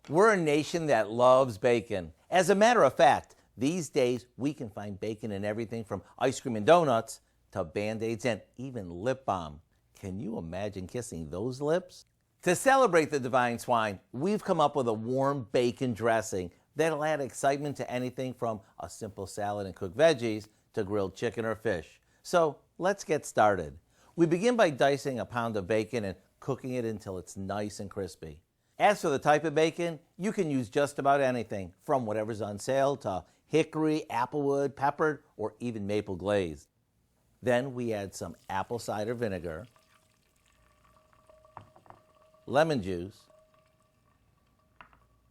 We're a nation that loves bacon. As a matter of fact, these days we can find bacon in everything from ice cream and donuts to Band-Aids and even lip balm. Can you imagine kissing those lips? To celebrate the divine swine, we've come up with a warm bacon dressing that'll add excitement to anything from a simple salad and cooked veggies to grilled chicken or fish. So let's get started. We begin by dicing a pound of bacon and cooking it until it's nice and crispy. As for the type of bacon, you can use just about anything, from whatever's on sale to hickory, applewood, peppered, or even maple glazed. Then we add some apple cider vinegar, lemon juice,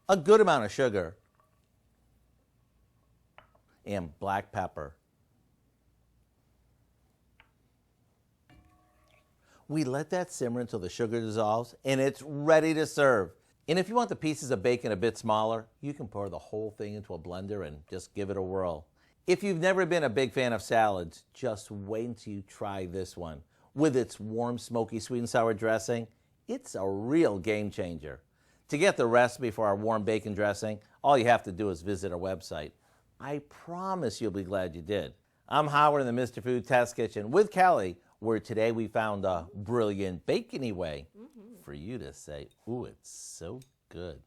a good amount of sugar, and black pepper. We let that simmer until the sugar dissolves and it's ready to serve. And if you want the pieces of bacon a bit smaller, you can pour the whole thing into a blender and just give it a whirl. If you've never been a big fan of salads, just wait until you try this one. With its warm, smoky, sweet and sour dressing, it's a real game changer. To get the recipe for our warm bacon dressing, all you have to do is visit our website. I promise you'll be glad you did. I'm Howard in the Mr. Food Test Kitchen with Kelly, where today we found a brilliant bacony way for you to say, ooh, it's so good.